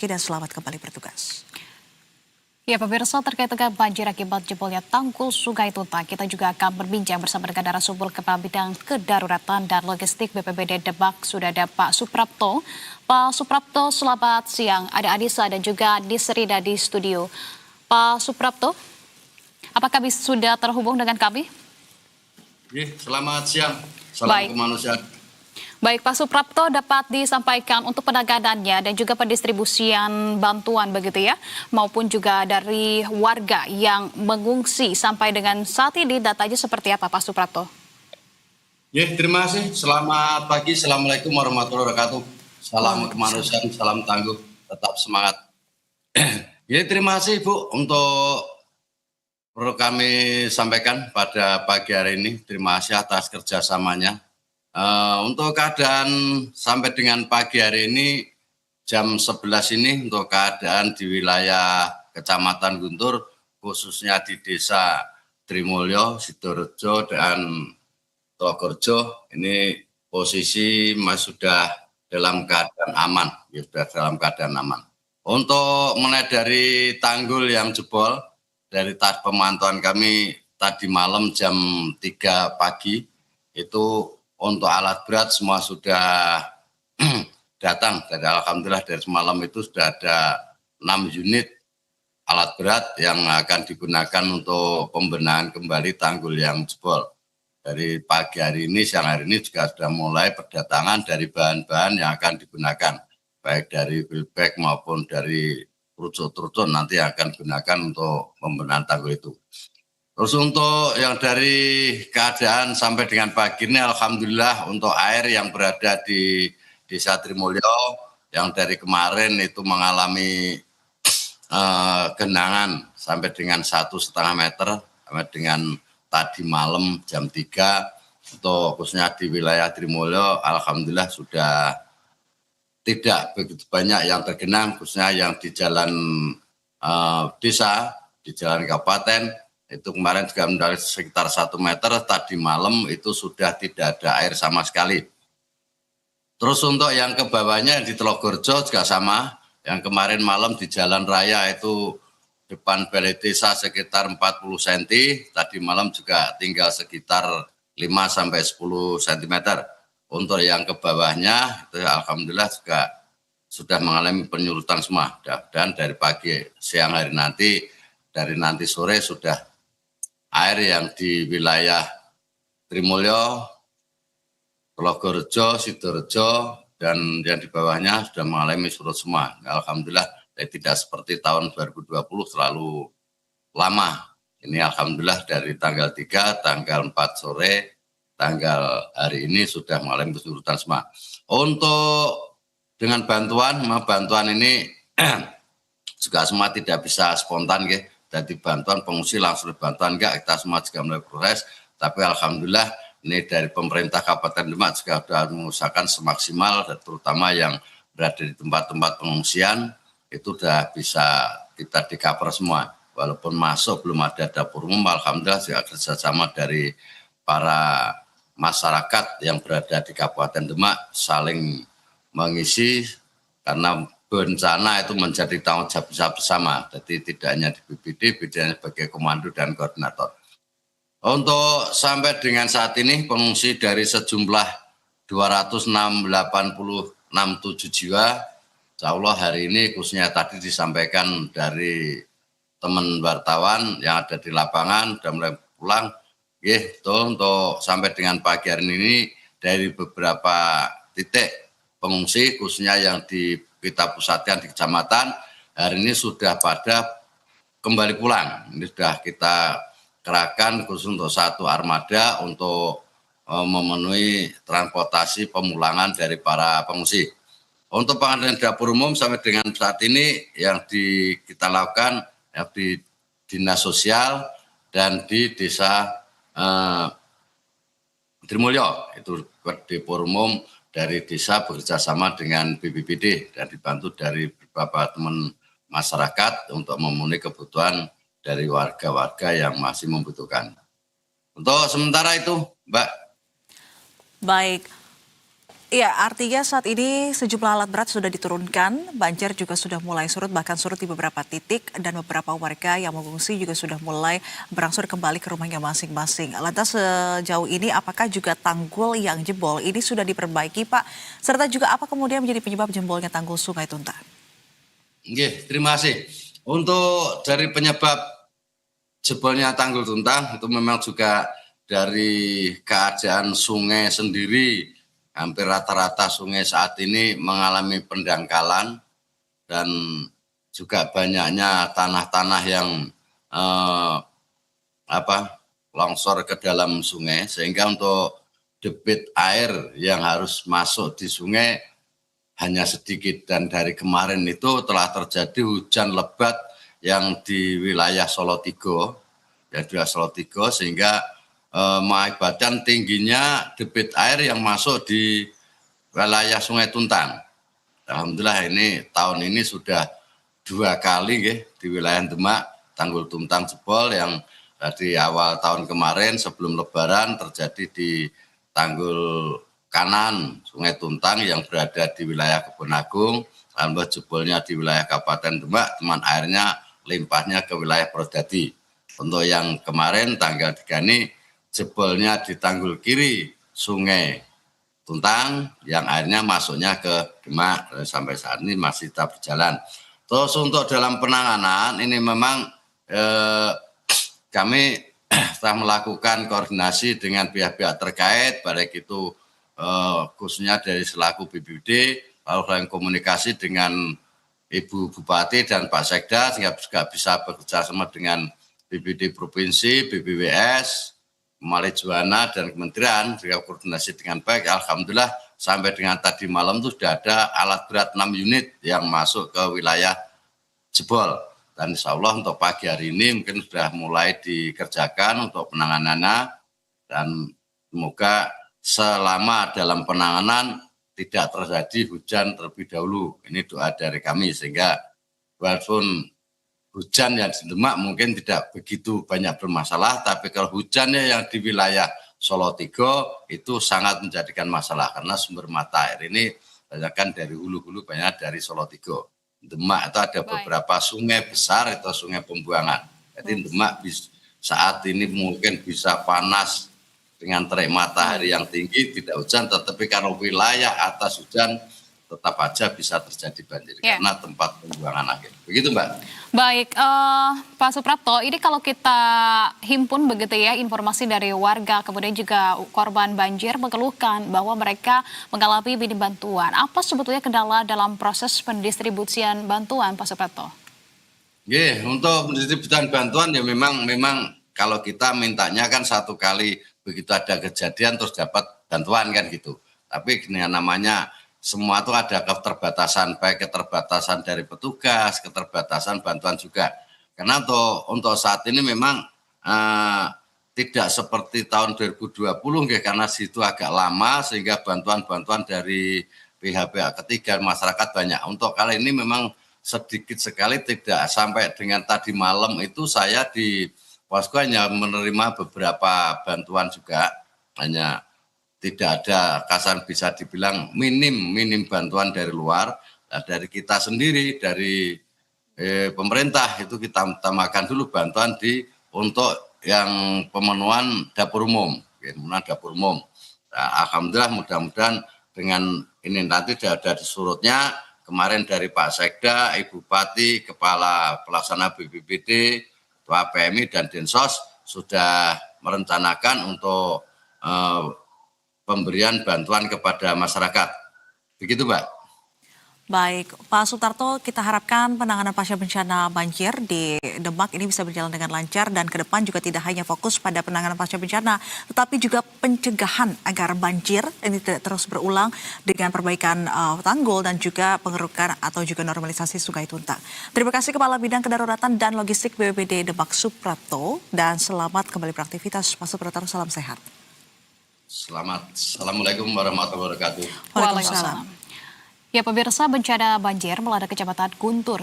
Rizky dan selamat kembali bertugas. Ya pemirsa, terkait dengan banjir akibat jebolnya tanggul Sungai Tuntang, kita juga akan berbincang bersama dengan narasumber Kepala Bidang Kedaruratan dan Logistik BPBD Demak. Sudah ada Pak Suprapto. Pak Suprapto, selamat siang. Ada Adisa dan juga Disrida di studio. Pak Suprapto, apakah sudah terhubung dengan kami? Selamat siang. Salam kemanusiaan. Baik, Pak Suprapto, dapat disampaikan untuk penanganannya dan juga pendistribusian bantuan begitu ya, maupun juga dari warga yang mengungsi sampai dengan saat ini datanya seperti apa, Pak Suprapto? Terima kasih. Selamat pagi. Assalamualaikum warahmatullahi wabarakatuh. Salam kemanusiaan, salam tangguh, tetap semangat. Terima kasih Bu untuk perlu kami sampaikan pada pagi hari ini. Terima kasih atas kerjasamanya. Untuk keadaan sampai dengan pagi hari ini jam 11 ini untuk keadaan di wilayah Kecamatan Guntur khususnya di Desa Trimulyo, Sidorejo dan Togorjo ini posisi sudah dalam keadaan aman, sudah dalam keadaan aman. Untuk mulai dari tanggul yang jebol dari pemantauan kami tadi malam jam 3 pagi itu untuk alat berat semua sudah datang. Jadi alhamdulillah dari semalam itu sudah ada 6 unit alat berat yang akan digunakan untuk pembenahan kembali tanggul yang jebol. Dari pagi hari ini, siang hari ini juga sudah mulai berdatangan dari bahan-bahan yang akan digunakan. Baik dari wheelback maupun dari trucuk-trucuk nanti akan digunakan untuk pembenahan tanggul itu. Terus untuk yang dari keadaan sampai dengan pagi ini alhamdulillah untuk air yang berada di Desa Trimulyo yang dari kemarin itu mengalami genangan sampai dengan 1,5 meter sampai dengan tadi malam jam 3 untuk khususnya di wilayah Trimulyo alhamdulillah sudah tidak begitu banyak yang tergenang khususnya yang di jalan desa, di jalan kabupaten. Itu kemarin juga mencapai sekitar 1 meter, tadi malam itu sudah tidak ada air sama sekali. Terus untuk yang ke bawahnya di Togorjo juga sama, yang kemarin malam di jalan raya itu depan balai desa sekitar 40 cm, tadi malam juga tinggal sekitar 5-10 cm. Untuk yang ke bawahnya itu alhamdulillah juga sudah mengalami penyurutan semua. Dan dari pagi siang hari nanti, dari nanti sore sudah air yang di wilayah Trimulyo, Togorjo, Sidorejo, dan yang di bawahnya sudah mengalami surut semua. Alhamdulillah tidak seperti tahun 2020 terlalu lama. Ini alhamdulillah dari tanggal 3, tanggal 4 sore, tanggal hari ini sudah mengalami kesurutan semua. Untuk dengan bantuan ini juga semua tidak bisa spontan ya. Jadi bantuan pengungsi langsung bantuan enggak, kita semua juga mulai proses, tapi alhamdulillah ini dari pemerintah Kabupaten Demak juga sudah mengusahakan semaksimal, terutama yang berada di tempat-tempat pengungsian itu sudah bisa kita di-cover semua. Walaupun masuk belum ada dapur umum, alhamdulillah juga kerjasama dari para masyarakat yang berada di Kabupaten Demak saling mengisi karena bencana itu menjadi tanggung jawab bersama. Jadi tidak hanya di BPD, BPD sebagai komando dan koordinator. Untuk sampai dengan saat ini pengungsi dari sejumlah 286,87 jiwa, insya Allah hari ini khususnya tadi disampaikan dari teman wartawan yang ada di lapangan, sudah mulai pulang. Untuk sampai dengan pagi hari ini dari beberapa titik pengungsi khususnya yang kita pusatkan di kecamatan, hari ini sudah pada kembali pulang. Ini sudah kita kerahkan khusus untuk 1 armada untuk memenuhi transportasi pemulangan dari para pengungsi. Untuk pengadaan dapur umum sampai dengan saat ini yang kita lakukan yang di Dinas Sosial dan di Desa Trimulyo, itu dapur umum dari desa bekerjasama dengan BPBD dan dibantu dari beberapa teman masyarakat untuk memenuhi kebutuhan dari warga-warga yang masih membutuhkan. Untuk sementara itu, Mbak. Baik, Iya, artinya saat ini sejumlah alat berat sudah diturunkan, banjir juga sudah mulai surut, bahkan surut di beberapa titik, dan beberapa warga yang mengungsi juga sudah mulai berangsur kembali ke rumahnya masing-masing. Lantas sejauh ini apakah juga tanggul yang jebol ini sudah diperbaiki, Pak? Serta juga apa kemudian menjadi penyebab jebolnya tanggul Sungai Tuntang? Oke, terima kasih. Untuk dari penyebab jebolnya tanggul Tuntang itu memang juga dari keadaan sungai sendiri. Hampir rata-rata sungai saat ini mengalami pendangkalan dan juga banyaknya tanah-tanah yang longsor ke dalam sungai, sehingga untuk debit air yang harus masuk di sungai hanya sedikit. Dan dari kemarin itu telah terjadi hujan lebat yang di wilayah Solotigo, sehingga mengakibatkan tingginya debit air yang masuk di wilayah Sungai Tuntang. Alhamdulillah ini tahun ini sudah 2 kali di wilayah Demak tanggul Tuntang jebol, yang dari awal tahun kemarin sebelum Lebaran terjadi di tanggul kanan Sungai Tuntang yang berada di wilayah Kebon Agung. Alhamdulillah jebolnya di wilayah Kabupaten Demak, teman airnya limpahnya ke wilayah Purwodadi. Untuk yang kemarin tanggal 3 ini jebolnya di tanggul kiri Sungai Tuntang yang airnya masuknya ke Demak, dan sampai saat ini masih tetap berjalan. Terus untuk dalam penanganan ini memang kami telah melakukan koordinasi dengan pihak-pihak terkait, baik itu khususnya dari selaku BPBD, lalu dalam komunikasi dengan Ibu Bupati dan Pak Sekda, sehingga juga bisa bekerja sama dengan BPBD Provinsi, BPWS, Malijuana dan Kementerian, juga koordinasi dengan baik. Alhamdulillah sampai dengan tadi malam itu sudah ada alat berat 6 unit yang masuk ke wilayah jebol. Dan insya Allah untuk pagi hari ini mungkin sudah mulai dikerjakan untuk penanganannya, dan semoga selama dalam penanganan tidak terjadi hujan terlebih dahulu. Ini doa dari kami, sehingga walaupun hujan yang di Demak mungkin tidak begitu banyak bermasalah, tapi kalau hujannya yang di wilayah Solotigo itu sangat menjadikan masalah, karena sumber mata air ini banyak kan dari hulu-hulu, banyak dari Solotigo. Demak itu ada beberapa sungai besar itu sungai pembuangan. Jadi Demak saat ini mungkin bisa panas dengan terik matahari yang tinggi, tidak hujan, tetapi kalau wilayah atas hujan tetap aja bisa terjadi banjir karena tempat pembuangan akhir. Begitu Mbak. Baik, Pak Suprapto, ini kalau kita himpun begitu ya informasi dari warga, kemudian juga korban banjir mengeluhkan bahwa mereka mengalami minim bantuan. Apa sebetulnya kendala dalam proses pendistribusian bantuan, Pak Suprapto? Untuk pendistribusian bantuan ya memang kalau kita mintanya kan satu kali begitu ada kejadian terus dapat bantuan kan gitu. Tapi namanya semua itu ada keterbatasan, baik keterbatasan dari petugas, keterbatasan bantuan juga. Karena untuk saat ini memang tidak seperti tahun 2020, karena situ agak lama sehingga bantuan-bantuan dari pihak-pihak ketiga masyarakat banyak. Untuk kali ini memang sedikit sekali, tidak sampai dengan tadi malam itu saya di posko hanya menerima beberapa bantuan juga, hanya tidak ada kasar bisa dibilang minim bantuan dari luar. Nah, dari kita sendiri, dari pemerintah itu kita utamakan dulu bantuan untuk yang pemenuhan dapur umum, Nah, alhamdulillah mudah-mudahan dengan ini nanti sudah ada surutnya. Kemarin dari Pak Sekda, Ibu Bupati, Kepala Pelaksana BPBD, Ketua PMI dan Densos sudah merencanakan untuk pemberian bantuan kepada masyarakat. Begitu, Mbak. Baik, Pak Sutarto, kita harapkan penanganan pasca bencana banjir di Demak ini bisa berjalan dengan lancar, dan ke depan juga tidak hanya fokus pada penanganan pasca bencana, tetapi juga pencegahan agar banjir ini tidak terus berulang dengan perbaikan tanggul dan juga pengerukan atau juga normalisasi Sungai Tuntang. Terima kasih Kepala Bidang Kedaruratan dan Logistik BPBD Demak Suprapto, dan selamat kembali beraktivitas Pak Suprapto, salam sehat. Assalamualaikum warahmatullahi wabarakatuh. Waalaikumsalam. Ya pemirsa, bencana banjir melanda Kecamatan Guntur,